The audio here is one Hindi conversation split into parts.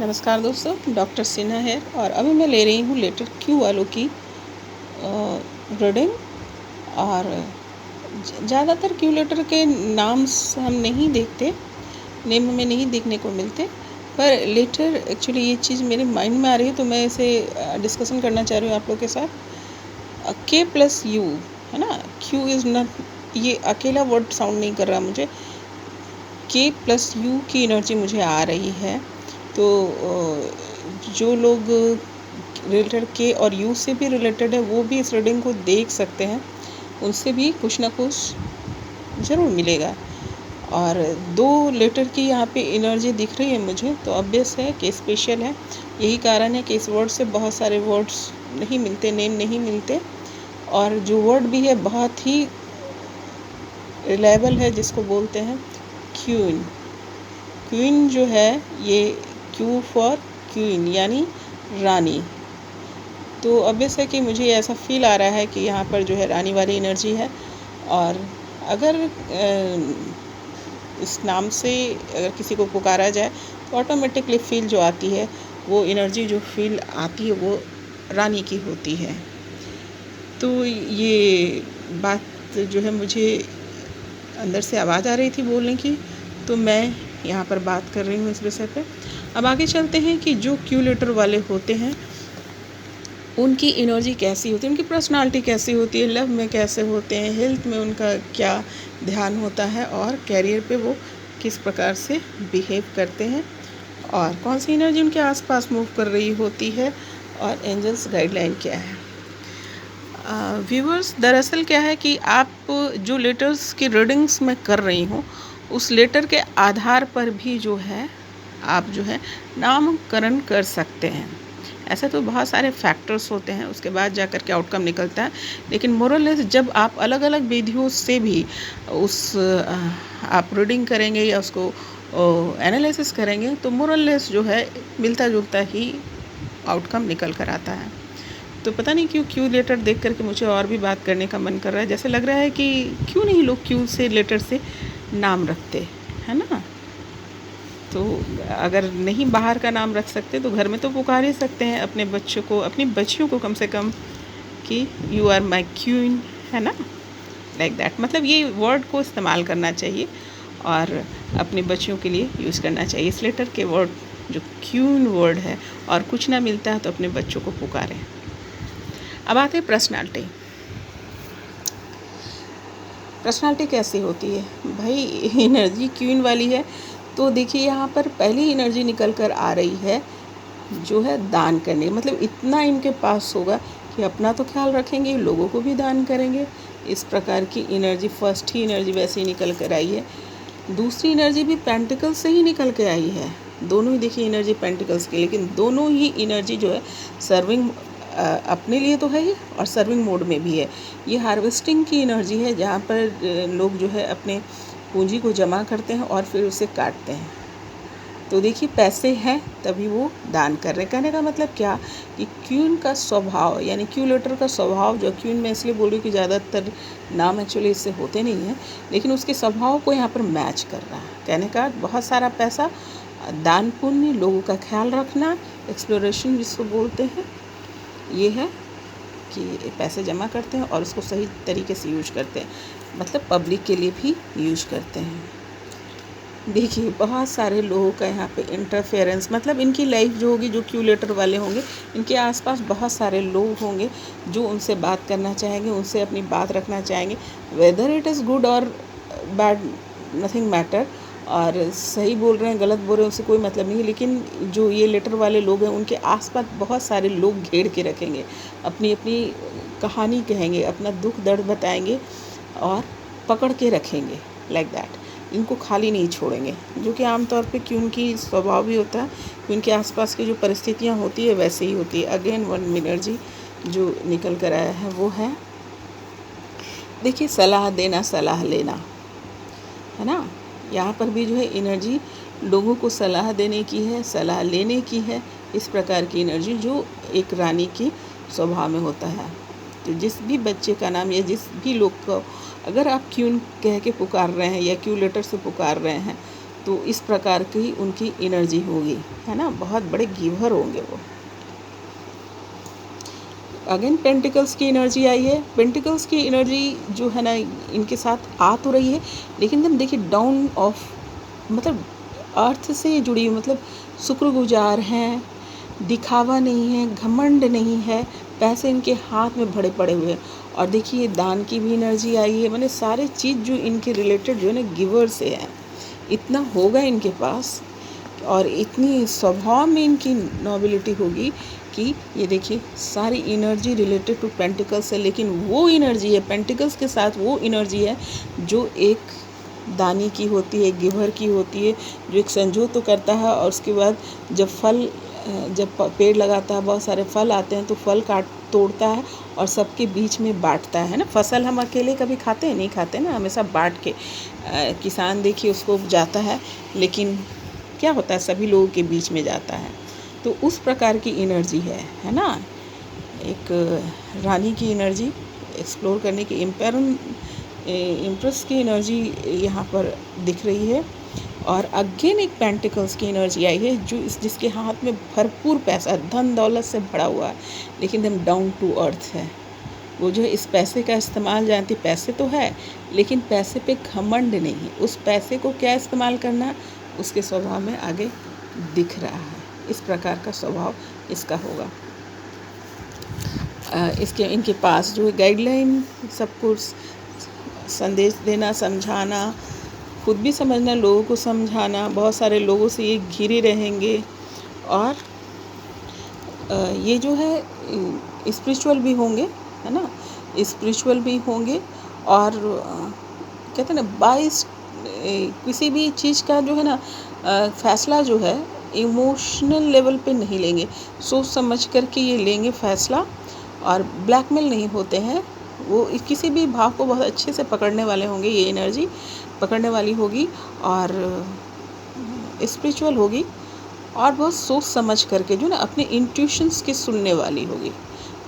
नमस्कार दोस्तों, डॉक्टर सिन्हा है और अभी मैं ले रही हूँ लेटर क्यू वालों की रीडिंग। और ज़्यादातर क्यू लेटर के नाम्स हम नहीं देखते, नेम हमें नहीं देखने को मिलते, पर लेटर एक्चुअली ये चीज़ मेरे माइंड में आ रही है तो मैं इसे डिस्कशन करना चाह रही हूँ आप लोग के साथ। के प्लस यू है ना, क्यू इज़ नॉट, ये अकेला वर्ड साउंड नहीं कर रहा मुझे, के प्लस यू की एनर्जी मुझे आ रही है। तो जो लोग रिलेटेड के और यू से भी रिलेटेड है वो भी इस रीडिंग को देख सकते हैं, उनसे भी कुछ ना कुछ ज़रूर मिलेगा। और दो लेटर की यहाँ पे एनर्जी दिख रही है मुझे, तो ऑब्वियस है कि स्पेशल है। यही कारण है कि इस वर्ड से बहुत सारे वर्ड्स नहीं मिलते, नेम नहीं मिलते, और जो वर्ड भी है बहुत ही रिलायबल है, जिसको बोलते हैं क्वीन। क्वीन जो है ये क्यू फॉर क्वीन यानी रानी। तो ऑब्वियस है कि मुझे ऐसा फील आ रहा है कि यहाँ पर जो है रानी वाली एनर्जी है। और अगर इस नाम से अगर किसी को पुकारा जाए तो ऑटोमेटिकली फील जो आती है, वो एनर्जी जो फील आती है वो रानी की होती है। तो ये बात जो है मुझे अंदर से आवाज़ आ रही थी बोलने की, तो मैं यहाँ पर बात कर रही हूँ इस विषय पे। अब आगे चलते हैं कि जो क्यू लेटर वाले होते हैं उनकी एनर्जी कैसी होती है, उनकी पर्सनालिटी कैसी होती है, लव में कैसे होते हैं, हेल्थ में उनका क्या ध्यान होता है, और कैरियर पे वो किस प्रकार से बिहेव करते हैं, और कौन सी एनर्जी उनके आसपास मूव कर रही होती है, और एंजल्स गाइडलाइन क्या है। व्यूअर्स, दरअसल क्या है कि आप जो लेटर्स की रीडिंग्स मैं कर रही हूँ उस लेटर के आधार पर भी जो है आप जो है नामकरण कर सकते हैं। ऐसे तो बहुत सारे फैक्टर्स होते हैं, उसके बाद जाकर के आउटकम निकलता है, लेकिन मोरलेस जब आप अलग अलग विधियों से भी उस आप रीडिंग करेंगे या उसको एनालिसिस करेंगे तो मोरलेस जो है मिलता जुलता ही आउटकम निकल कर आता है। तो पता नहीं क्यों लेटर देख करके मुझे और भी बात करने का मन कर रहा है, जैसे लग रहा है कि क्यों नहीं लोग क्यू से लेटर से नाम रखते है ना। तो अगर नहीं बाहर का नाम रख सकते तो घर में तो पुकार ही सकते हैं अपने बच्चों को, अपनी बच्चियों को कम से कम, कि यू आर माई क्वीन, है ना, लाइक दैट। मतलब ये वर्ड को इस्तेमाल करना चाहिए और अपनी बच्चियों के लिए यूज़ करना चाहिए इस लेटर के वर्ड, जो क्वीन वर्ड है, और कुछ ना मिलता है तो अपने बच्चों को पुकारें। अब आते हैं पर्सनालिटी। पर्सनालिटी कैसी होती है भाई, एनर्जी क्वीन वाली है तो देखिए यहाँ पर पहली एनर्जी निकल कर आ रही है जो है दान करने, मतलब इतना इनके पास होगा कि अपना तो ख्याल रखेंगे, लोगों को भी दान करेंगे। इस प्रकार की एनर्जी, फर्स्ट ही एनर्जी वैसे ही निकल कर आई है। दूसरी एनर्जी भी पेंटिकल्स से ही निकल के आई है, दोनों ही देखिए एनर्जी पेंटिकल्स की, लेकिन दोनों ही एनर्जी जो है सर्विंग अपने लिए तो है ही और सर्विंग मोड में भी है। ये हार्वेस्टिंग की एनर्जी है, जहाँ पर लोग जो है अपने पूंजी को जमा करते हैं और फिर उसे काटते हैं। तो देखिए पैसे हैं तभी वो दान कर रहे हैं। कहने का मतलब क्या कि क्वीन का स्वभाव, यानी क्यू लेटर का स्वभाव, जो क्वीन मैं इसलिए बोल रही हूँ कि ज़्यादातर नाम एक्चुअली इससे होते नहीं हैं, लेकिन उसके स्वभाव को यहाँ पर मैच कर रहा है। कहने का बहुत सारा पैसा, दान पुण्य, लोगों का ख्याल रखना, एक्सप्लोरेशन जिसको बोलते हैं, ये है कि पैसे जमा करते हैं और उसको सही तरीके से यूज करते हैं, मतलब पब्लिक के लिए भी यूज करते हैं। देखिए बहुत सारे लोगों का यहाँ पे इंटरफेरेंस, मतलब इनकी लाइफ जो होगी, जो क्यू लेटर वाले होंगे, इनके आसपास बहुत सारे लोग होंगे जो उनसे बात करना चाहेंगे, उनसे अपनी बात रखना चाहेंगे, वेदर इट इज़ गुड और बैड, नथिंग मैटर। और सही बोल रहे हैं गलत बोल रहे हैं उससे कोई मतलब नहीं, लेकिन जो ये लेटर वाले लोग हैं उनके आसपास बहुत सारे लोग घेर के रखेंगे, अपनी अपनी कहानी कहेंगे, अपना दुख दर्द बताएंगे और पकड़ के रखेंगे, लाइक दैट। इनको खाली नहीं छोड़ेंगे, जो कि आमतौर पे कि उनकी स्वभाव भी होता है कि उनके आसपास की जो परिस्थितियाँ होती है वैसे ही होती है। अगेन वन एनर्जी जो निकल कर आया है वो है, देखिए सलाह देना, सलाह लेना, है ना। यहाँ पर भी जो है एनर्जी लोगों को सलाह देने की है, सलाह लेने की है, इस प्रकार की एनर्जी जो एक रानी की स्वभाव में होता है। तो जिस भी बच्चे का नाम या जिस भी लोग को अगर आप क्यून कह के पुकार रहे हैं या क्यू लेटर से पुकार रहे हैं, तो इस प्रकार की उनकी एनर्जी होगी, है ना, बहुत बड़े गिवर होंगे वो। अगेन पेंटिकल्स की एनर्जी आई है। पेंटिकल्स की एनर्जी जो है ना इनके साथ आ तो रही है, लेकिन एकदम देखिए डाउन ऑफ, मतलब अर्थ से जुड़ी हुई, मतलब शुक्रगुजार हैं, दिखावा नहीं है, घमंड नहीं है, पैसे इनके हाथ में भरे पड़े हुए हैं। और देखिए दान की भी एनर्जी आई है, मैंने सारे चीज़ जो इनके रिलेटेड जो है ना गिवर से है, इतना होगा इनके पास और इतनी स्वभाव में इनकी नोबिलिटी होगी कि ये देखिए सारी एनर्जी रिलेटेड टू पेंटिकल्स है। लेकिन वो एनर्जी है पेंटिकल्स के साथ, वो एनर्जी है जो एक दानी की होती है, गिवर की होती है, जो एक संजो तो करता है और उसके बाद जब पेड़ लगाता है, बहुत सारे फल आते हैं तो फल काट तोड़ता है और सबके बीच में बांटता है ना। फसल हम अकेले कभी खाते हैं, नहीं खाते ना, हमेशा बांट के। किसान देखिए उसको उपजाता है, लेकिन क्या होता है सभी लोगों के बीच में जाता है। तो उस प्रकार की एनर्जी है ना। एक रानी की एनर्जी एक्सप्लोर करने की, इम्प्रेस की एनर्जी यहाँ पर दिख रही है। और अगेन एक पेंटिकल्स की एनर्जी आई है जिसके हाथ में भरपूर पैसा, धन दौलत से भरा हुआ है, लेकिन एकदम डाउन टू अर्थ है। वो जो है इस पैसे का इस्तेमाल जानती, पैसे तो है लेकिन पैसे पे घमंड नहीं है, उस पैसे को क्या इस्तेमाल करना उसके स्वभाव में आगे दिख रहा है। इस प्रकार का स्वभाव इसका होगा। इनके पास जो है गाइडलाइन, सब कुछ संदेश देना, समझाना, खुद भी समझना, लोगों को समझाना, बहुत सारे लोगों से ये घिरे रहेंगे। और ये जो है स्पिरिचुअल भी होंगे, है ना, स्पिरिचुअल भी होंगे। और कहते हैं ना बाइस किसी भी चीज़ का जो है ना फैसला जो है इमोशनल लेवल पे नहीं लेंगे, सोच समझ करके ये लेंगे फैसला, और ब्लैकमेल नहीं होते हैं। वो किसी भी भाव को बहुत अच्छे से पकड़ने वाले होंगे, ये एनर्जी पकड़ने वाली होगी और स्पिरिचुअल होगी और बहुत सोच समझ करके जो ना अपने इंट्यूशंस की सुनने वाली होगी,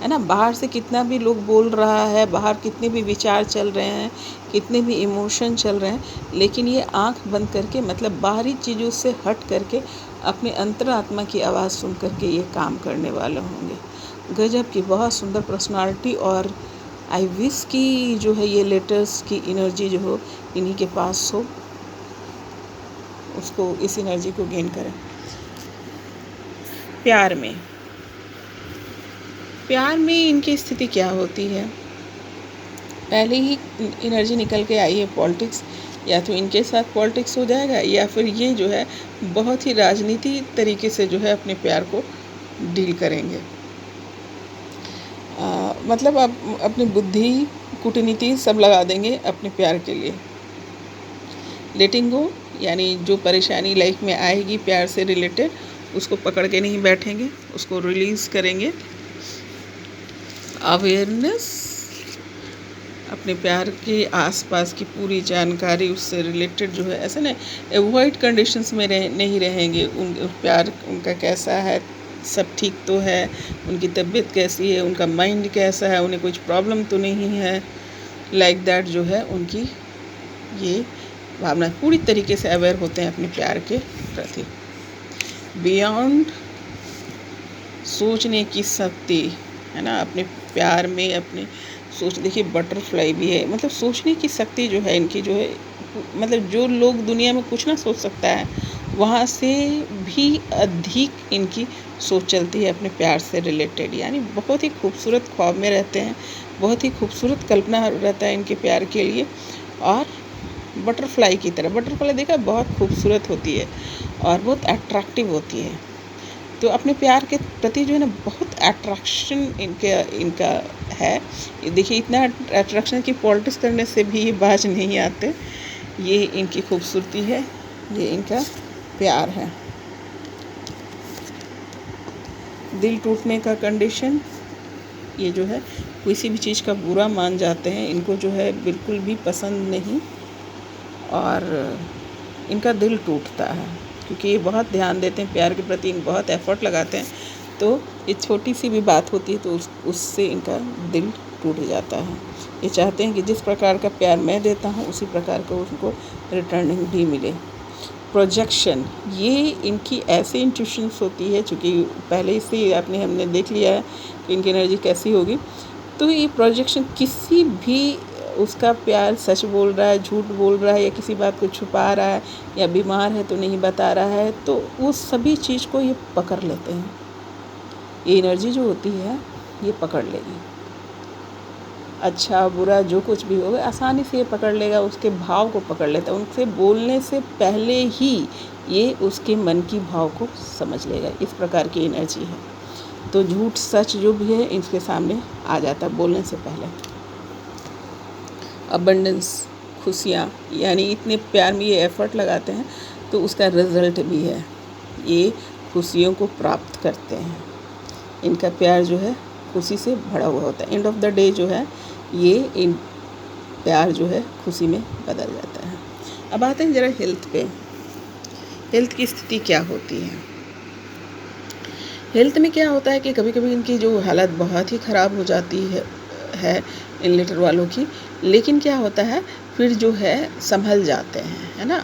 है ना। बाहर से कितना भी लोग बोल रहा है, बाहर कितने भी विचार चल रहे हैं, कितने भी इमोशन चल रहे हैं, लेकिन ये आंख बंद करके, मतलब बाहरी चीज़ों से हट करके अपने अंतरात्मा की आवाज़ सुन करके ये काम करने वाले होंगे। गजब की बहुत सुंदर पर्सनालिटी। और आई विश की जो है ये लेटर्स की एनर्जी जो हो इन्हीं के पास हो, उसको इस एनर्जी को गेन करें। प्यार में इनकी स्थिति क्या होती है, पहले ही एनर्जी निकल के आई है पॉलिटिक्स, या तो इनके साथ पॉलिटिक्स हो जाएगा या फिर ये जो है बहुत ही राजनीति तरीके से जो है अपने प्यार को डील करेंगे। मतलब आप अपनी बुद्धि, कूटनीति सब लगा देंगे अपने प्यार के लिए। लेटिंग गो यानी जो परेशानी लाइफ में आएगी प्यार से रिलेटेड, उसको पकड़ के नहीं बैठेंगे, उसको रिलीज़ करेंगे। अवेयरनेस, अपने प्यार के आसपास की पूरी जानकारी उससे रिलेटेड जो है, ऐसा नहीं एवॉइड कंडीशंस में नहीं रहेंगे। प्यार उनका कैसा है, सब ठीक तो है, उनकी तबीयत कैसी है, उनका माइंड कैसा है, उन्हें कुछ प्रॉब्लम तो नहीं है, लाइक दैट जो है उनकी ये भावना पूरी तरीके से अवेयर होते हैं अपने प्यार के प्रति। बियॉन्ड सोचने की शक्ति, है ना, अपने प्यार में अपने सोच, देखिए बटरफ्लाई भी है, मतलब सोचने की शक्ति जो है इनकी जो है, मतलब जो लोग दुनिया में कुछ ना सोच सकता है वहाँ से भी अधिक इनकी सोच चलती है अपने प्यार से रिलेटेड। यानी बहुत ही खूबसूरत ख्वाब में रहते हैं, बहुत ही खूबसूरत कल्पना रहता है इनके प्यार के लिए। और बटरफ्लाई की तरह, बटरफ्लाई देखा बहुत खूबसूरत होती है और बहुत अट्रैक्टिव होती है। तो अपने प्यार के प्रति जो है ना बहुत अट्रैक्शन इनका है। देखिए इतना अट्रैक्शन की पॉलिटिक्स करने से भी ये बाज नहीं आते। ये इनकी खूबसूरती है, ये इनका प्यार है। दिल टूटने का कंडीशन, ये जो है किसी भी चीज़ का बुरा मान जाते हैं, इनको जो है बिल्कुल भी पसंद नहीं और इनका दिल टूटता है क्योंकि ये बहुत ध्यान देते हैं प्यार के प्रति, बहुत एफर्ट लगाते हैं। तो ये छोटी सी भी बात होती है तो उससे इनका दिल टूट जाता है। ये चाहते हैं कि जिस प्रकार का प्यार मैं देता हूँ उसी प्रकार का उनको रिटर्निंग भी मिले। प्रोजेक्शन, ये इनकी ऐसी इंट्यूशंस होती है, चूँकि पहले से हमने देख लिया है कि इनकी एनर्जी कैसी होगी। तो ये प्रोजेक्शन किसी भी उसका प्यार सच बोल रहा है, झूठ बोल रहा है, या किसी बात को छुपा रहा है, या बीमार है तो नहीं बता रहा है, तो वो सभी चीज़ को ये पकड़ लेते हैं। ये एनर्जी जो होती है ये पकड़ लेगी, अच्छा बुरा जो कुछ भी होगा आसानी से ये पकड़ लेगा, उसके भाव को पकड़ लेता है। उनसे बोलने से पहले ही ये उसके मन की भाव को समझ लेगा। इस प्रकार की एनर्जी है। तो झूठ सच जो भी है इसके सामने आ जाता है बोलने से पहले। अबंडेंस, खुशियाँ, यानी इतने प्यार में ये एफर्ट लगाते हैं तो उसका रिजल्ट भी है, ये खुशियों को प्राप्त करते हैं। इनका प्यार जो है खुशी से भरा हुआ होता है। एंड ऑफ द डे जो है ये इन प्यार जो है खुशी में बदल जाता है। अब आते हैं ज़रा हेल्थ पे। हेल्थ की स्थिति क्या होती है? हेल्थ में क्या होता है कि कभी कभी इनकी जो हालत बहुत ही ख़राब हो जाती है इन लेटर वालों की, लेकिन क्या होता है फिर जो है संभल जाते हैं, है ना।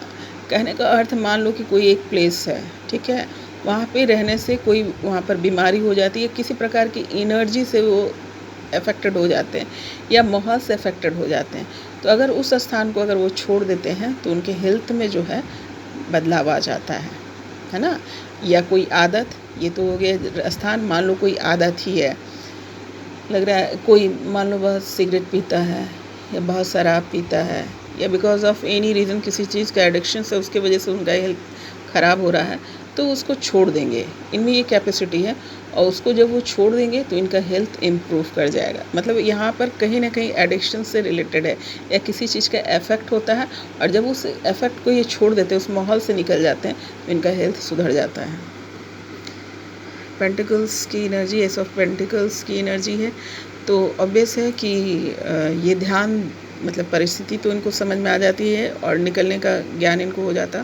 कहने का अर्थ, मान लो कि कोई एक प्लेस है, ठीक है, वहाँ पे रहने से कोई वहाँ पर बीमारी हो जाती है, किसी प्रकार की एनर्जी से वो अफेक्टेड हो जाते हैं या माहौल से अफेक्टेड हो जाते हैं, तो अगर उस स्थान को अगर वो छोड़ देते हैं तो उनके हेल्थ में जो है बदलाव आ जाता है ना। या कोई आदत, ये तो हो गया स्थान, मान लो कोई आदत ही है, लग रहा है कोई मान लो बहुत सिगरेट पीता है या बहुत शराब पीता है, या बिकॉज ऑफ एनी रीज़न किसी चीज़ का एडिक्शन से उसके वजह से उनका हेल्थ ख़राब हो रहा है, तो उसको छोड़ देंगे। इनमें ये कैपेसिटी है, और उसको जब वो छोड़ देंगे तो इनका हेल्थ इम्प्रूव कर जाएगा। मतलब यहाँ पर कहीं ना कहीं एडिक्शन से रिलेटेड है या किसी चीज़ का इफेक्ट होता है, और जब उस इफेक्ट को ये छोड़ देते हैं, उस माहौल से निकल जाते हैं, तो इनका हेल्थ सुधर जाता है। पेंटिकल्स की एनर्जी, एस ऑफ पेंटिकल्स की एनर्जी है, तो ऑब्वियस है कि ये ध्यान, मतलब परिस्थिति तो इनको समझ में आ जाती है और निकलने का ज्ञान इनको हो जाता,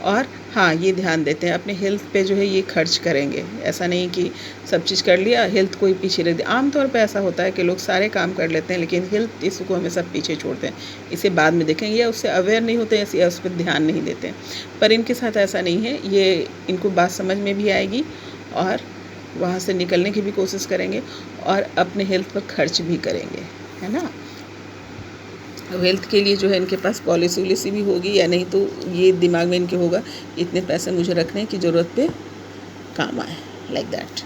और हाँ ये ध्यान देते हैं अपने हेल्थ पे, जो है ये खर्च करेंगे। ऐसा नहीं कि सब चीज़ कर लिया, हेल्थ को ही पीछे रख दिया। आमतौर पे ऐसा होता है कि लोग सारे काम कर लेते हैं लेकिन हेल्थ इशू को हमेशा पीछे छोड़ते हैं, इसे बाद में देखेंगे, या उससे अवेयर नहीं होते हैं या उस पर ध्यान नहीं देते हैं। पर इनके साथ ऐसा नहीं है, ये इनको बात समझ में भी आएगी और वहाँ से निकलने की भी कोशिश करेंगे और अपने हेल्थ पर खर्च भी करेंगे, है ना। हेल्थ के लिए जो है इनके पास पॉलिसी वॉलिसी भी होगी, या नहीं तो ये दिमाग में इनके होगा इतने पैसे मुझे रखने की ज़रूरत पे काम आए, लाइक दैट।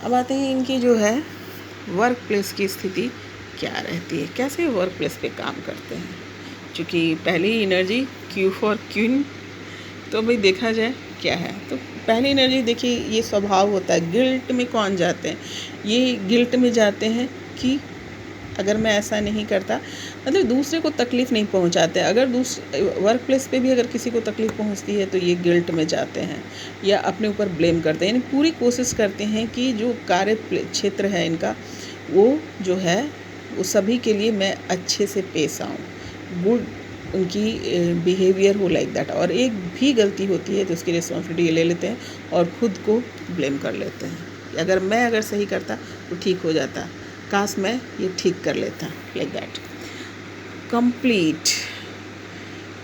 अब आते हैं इनकी जो है वर्क प्लेस की स्थिति क्या रहती है, कैसे वर्क प्लेस पे काम करते हैं। चूँकि पहली एनर्जी क्यू फॉर क्वीन, तो भाई देखा जाए क्या है, तो पहली एनर्जी देखिए ये स्वभाव होता है। गिल्ट में कौन जाते हैं? ये गिल्ट में जाते हैं कि अगर मैं ऐसा नहीं करता, मतलब दूसरे को तकलीफ़ नहीं पहुंचाते। अगर वर्क प्लेस पे भी अगर किसी को तकलीफ़ पहुंचती है तो ये गिल्ट में जाते हैं या अपने ऊपर ब्लेम करते हैं। यानी पूरी कोशिश करते हैं कि जो कार्य क्षेत्र है इनका, वो जो है वो सभी के लिए मैं अच्छे से पेश आऊँ, गुड उनकी बिहेवियर हो, लाइक दैट। और एक भी गलती होती है तो उसकी रिस्पॉन्सिबिलिटी ले लेते हैं और ख़ुद को ब्लेम कर लेते हैं। अगर सही करता तो ठीक हो जाता, काश मैं ये ठीक कर लेता, लाइक दैट।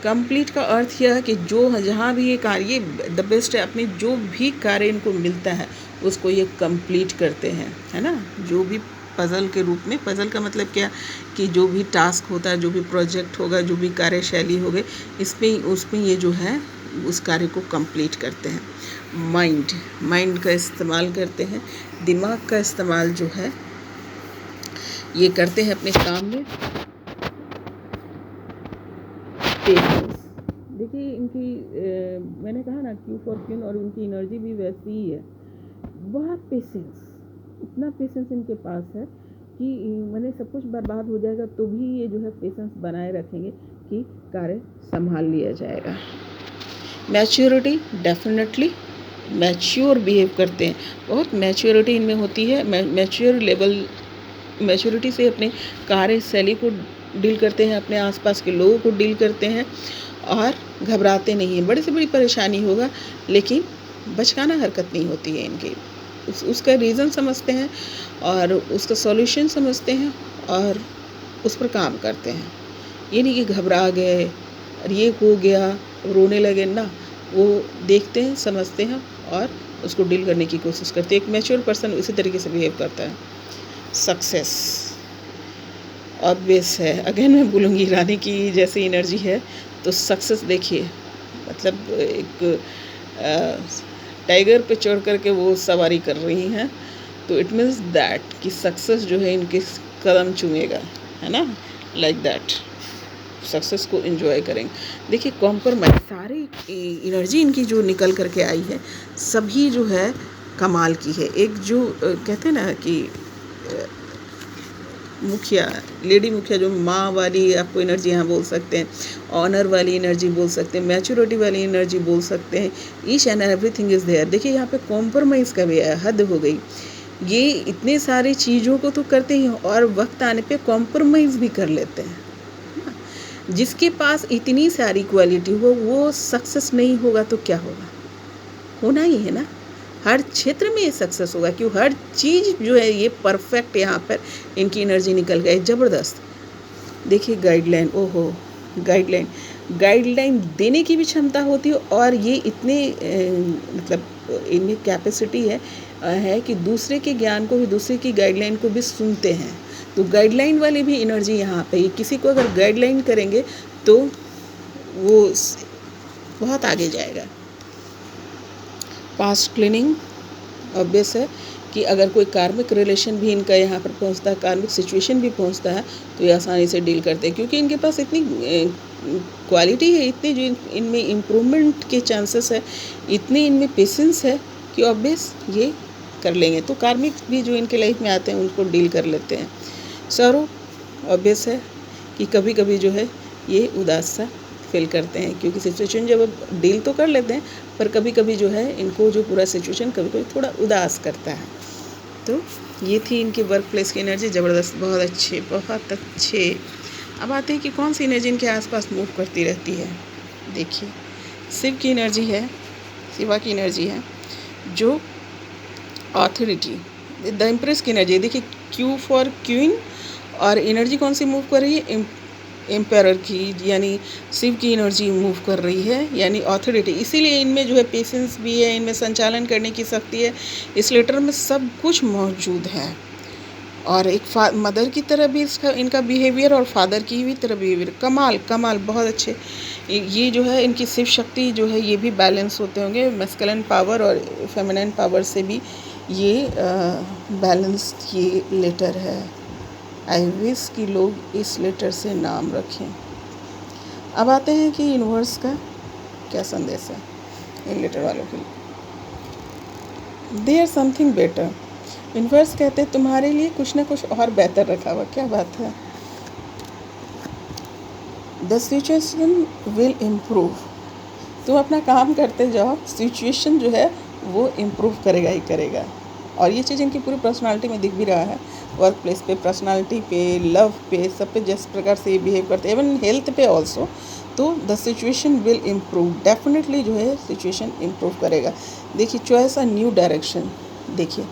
कंप्लीट का अर्थ यह है कि जो जहाँ भी ये कार्य द बेस्ट है, अपने जो भी कार्य इनको मिलता है उसको ये कंप्लीट करते हैं, है ना। जो भी पज़ल के रूप में, पज़ल का मतलब क्या कि जो भी टास्क होता है, जो भी प्रोजेक्ट होगा, जो भी कार्यशैली होगी, उसमें ये जो है उस कार्य को कंप्लीट करते हैं। माइंड का इस्तेमाल करते हैं, दिमाग का इस्तेमाल जो है ये करते हैं अपने काम में। पेशेंस, देखिए इनकी मैंने कहा ना क्यू फॉर क्वीन, और उनकी एनर्जी भी वैसी ही है, बहुत पेशेंस, इतना पेशेंस इनके पास है कि मैंने सब कुछ बर्बाद हो जाएगा तो भी ये जो है पेशेंस बनाए रखेंगे कि कार्य संभाल लिया जाएगा। मैच्योरिटी, डेफिनेटली मैच्योर बिहेव करते हैं, बहुत मैच्योरिटी इनमें होती है। मैच्योरिटी से अपने कार्यशैली को डील करते हैं, अपने आसपास के लोगों को डील करते हैं और घबराते नहीं हैं। बड़ी से बड़ी परेशानी होगा लेकिन बचकाना हरकत नहीं होती है इनकी। उसका रीज़न समझते हैं और उसका सॉल्यूशन समझते हैं और उस पर काम करते हैं। ये नहीं कि घबरा गए और ये हो गया रोने लगे ना, वो देखते हैं, समझते हैं और उसको डील करने की कोशिश करते हैं। एक मैच्योर पर्सन उसी तरीके से बिहेव करता है। सक्सेस ऑब्वियस है, अगेन मैं बोलूँगी रानी की जैसी एनर्जी है तो सक्सेस देखिए, मतलब एक टाइगर पे चढ़ कर के वो सवारी कर रही हैं, तो इट मीन्स दैट कि सक्सेस जो है इनके कदम चूमेगा, है ना, लाइक दैट सक्सेस को एंजॉय करेंगे। देखिए कॉम्प्रोमाइज़ सारी एनर्जी इनकी जो निकल करके आई है सभी जो है कमाल की है। एक जो कहते हैं ना कि मुखिया, लेडी मुखिया, जो माँ वाली आपको एनर्जी यहाँ बोल सकते हैं, ऑनर वाली एनर्जी बोल सकते हैं, मैच्योरिटी वाली एनर्जी बोल सकते हैं। Each and everything is there. देखिए यहाँ पे कॉम्प्रोमाइज़ का भी है, हद हो गई। ये इतने सारी चीज़ों को तो करते ही और वक्त आने पे कॉम्प्रोमाइज़ भी कर लेते हैं। जिसके पास इतनी सारी क्वालिटी हो वो सक्सेस नहीं होगा तो क्या होगा? होना ही है ना। हर क्षेत्र में ये सक्सेस होगा, क्यों हर चीज़ जो है ये परफेक्ट यहाँ पर इनकी एनर्जी निकल गई, ज़बरदस्त। देखिए गाइडलाइन, ओहो गाइडलाइन देने की भी क्षमता होती है और ये इतने मतलब इनमें कैपेसिटी है कि दूसरे के ज्ञान को भी, दूसरे की गाइडलाइन को भी सुनते हैं। तो गाइडलाइन वाली भी एनर्जी यहाँ पे, किसी को अगर गाइडलाइन करेंगे तो वो बहुत आगे जाएगा। पास्ट क्लीनिंग ऑब्वियस है कि अगर कोई कार्मिक रिलेशन भी इनका यहाँ पर पहुँचता है, कार्मिक सिचुएशन भी पहुँचता है, तो ये आसानी से डील करते हैं, क्योंकि इनके पास इतनी क्वालिटी है, इतनी जो इनमें इम्प्रूवमेंट के चांसेस है, इतनी इनमें पेशेंस है कि ऑब्वियस ये कर लेंगे। तो कार्मिक भी जो इनके लाइफ में आते हैं उनको डील कर लेते हैं। सरो ऑब्वियस है कि कभी कभी जो है ये उदास सा फील करते हैं, क्योंकि सिचुएशन जब डील तो कर लेते हैं पर कभी कभी जो है इनको जो पूरा सिचुएशन कभी कभी थोड़ा उदास करता है। तो ये थी इनकी वर्क प्लेस की एनर्जी, ज़बरदस्त, बहुत अच्छे बहुत अच्छे। अब आते हैं कि कौन सी एनर्जी इनके आसपास मूव करती रहती है। देखिए शिव की एनर्जी है, शिवा की एनर्जी है, जो ऑथोरिटी, द एम्प्रेस की एनर्जी। देखिए क्यू फॉर क्वीन, और एनर्जी कौन सी मूव कर रही है? एम्पायर की, यानी शिव की एनर्जी मूव कर रही है, यानी ऑथोरिटी। इसीलिए इनमें जो है पेशेंस भी है, इनमें संचालन करने की शक्ति है, इस लेटर में सब कुछ मौजूद है। और एक मदर की तरह भी इनका बिहेवियर और फादर की भी तरह बिहेवियर, कमाल कमाल, बहुत अच्छे। ये जो है इनकी शिव शक्ति जो है ये भी बैलेंस होते होंगे, मैस्कुलिन पावर और फेमिनिन पावर से भी ये बैलेंस्ड ये लेटर है। आई विश कि लोग इस लेटर से नाम रखें। अब आते हैं कि यूनिवर्स का क्या संदेश है इन लेटर वालों के लिए। देयर समथिंग बेटर, यूनिवर्स कहते हैं तुम्हारे लिए कुछ ना कुछ और बेहतर रखा हुआ। क्या बात है। द सिचुएशन विल इम्प्रूव, तुम अपना काम करते जाओ, सिचुएशन जो है वो इम्प्रूव करेगा ही करेगा। और ये चीज़ इनकी पूरी पर्सनालिटी में दिख भी रहा है, वर्क प्लेस पे, पर्सनालिटी पे, लव पे, सब पे जिस प्रकार से ये बिहेव करते हैं, इवन हेल्थ पे ऑल्सो। तो the situation will improve, definitely जो है सिचुएशन इम्प्रूव करेगा। देखिए चॉइस अ न्यू डायरेक्शन, देखिए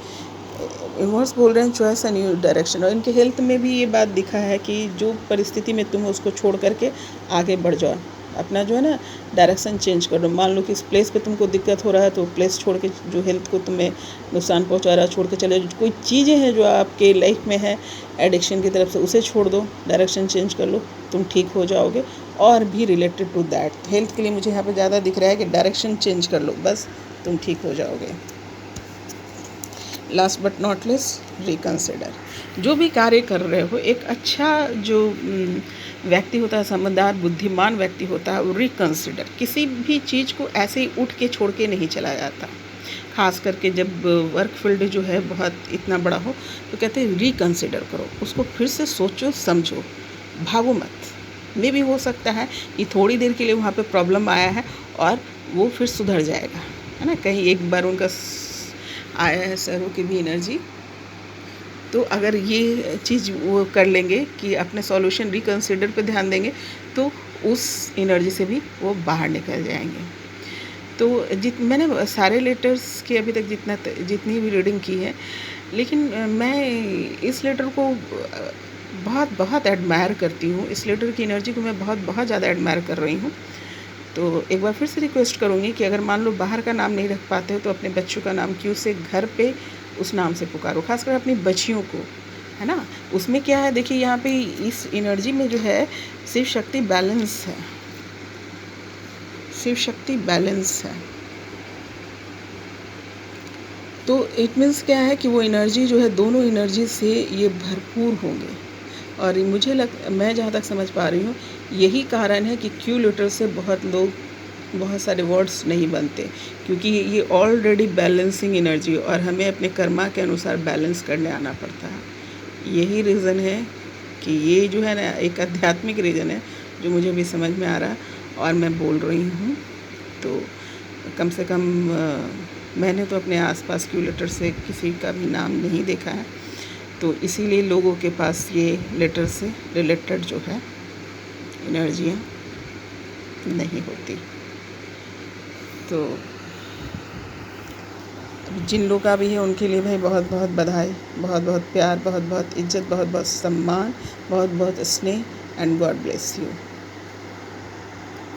यूनिवर्स बोल रहे हैं चॉइस अ न्यू डायरेक्शन। और इनके हेल्थ में भी ये बात दिखा है कि जो परिस्थिति में तुम उसको छोड़ करके आगे बढ़ जाओ, अपना जो है ना डायरेक्शन चेंज कर दो। मान लो कि इस प्लेस पे तुमको दिक्कत हो रहा है तो प्लेस छोड़ के, जो हेल्थ को तुम्हें नुकसान पहुंचा रहा है छोड़ के चले जाओ। कोई चीज़ें हैं जो आपके लाइफ में है एडिक्शन की तरफ से, उसे छोड़ दो, डायरेक्शन चेंज कर लो, तुम ठीक हो जाओगे। और भी रिलेटेड टू दैट हेल्थ के लिए मुझे यहाँ पर ज़्यादा दिख रहा है कि डायरेक्शन चेंज कर लो, बस तुम ठीक हो जाओगे। Last but not list, reconsider. जो भी कार्य कर रहे हो, एक अच्छा जो व्यक्ति होता है, समझदार बुद्धिमान व्यक्ति होता है, वो रिकन्सिडर, किसी भी चीज़ को ऐसे ही उठ के छोड़ के नहीं चला जाता। खास करके जब वर्क फील्ड जो है बहुत इतना बड़ा हो तो कहते हैं रिकन्सिडर करो, उसको फिर से सोचो समझो, भागो मत। मे भी हो सकता है कि थोड़ी देर के लिए वहाँ पे प्रॉब्लम आया है और वो फिर सुधर जाएगा, है ना। कहीं एक बार उनका आया है सरों की भी एनर्जी, तो अगर ये चीज़ वो कर लेंगे कि अपने सॉल्यूशन रिकन्सिडर पे ध्यान देंगे तो उस एनर्जी से भी वो बाहर निकल जाएंगे। तो मैंने सारे लेटर्स की अभी तक जितनी भी रीडिंग की है, लेकिन मैं इस लेटर को बहुत बहुत एडमायर करती हूँ। इस लेटर की एनर्जी को मैं बहुत बहुत ज़्यादा एडमायर कर रही हूँ। तो एक बार फिर से रिक्वेस्ट करूँगी कि अगर मान लो बाहर का नाम नहीं रख पाते हो तो अपने बच्चों का नाम क्यों से घर पे उस नाम से पुकारो, खासकर अपनी बच्चियों को, है ना। उसमें क्या है देखिए, यहाँ पे इस एनर्जी में जो है शिव शक्ति बैलेंस है, शिव शक्ति बैलेंस है। तो इट मीन्स क्या है कि वो एनर्जी जो है दोनों एनर्जी से ये भरपूर होंगे। और मैं जहाँ तक समझ पा रही हूँ, यही कारण है कि क्यू लेटर से बहुत सारे वर्ड्स नहीं बनते, क्योंकि ये ऑलरेडी बैलेंसिंग एनर्जी और हमें अपने कर्मा के अनुसार बैलेंस करने आना पड़ता है। यही रीज़न है कि ये जो है ना एक आध्यात्मिक रीज़न है जो मुझे भी समझ में आ रहा है और मैं बोल रही हूँ। तो कम से कम मैंने तो अपने आसपास क्यू लेटर से किसी का भी नाम नहीं देखा है, तो इसीलिए लोगों के पास ये लेटर से रिलेटेड जो है एनर्जियाँ नहीं होती। तो जिन लोग का भी है उनके लिए भाई बहुत बहुत बधाई, बहुत बहुत प्यार, बहुत बहुत इज्जत, बहुत बहुत सम्मान, बहुत बहुत स्नेह एंड गॉड ब्लेस यू।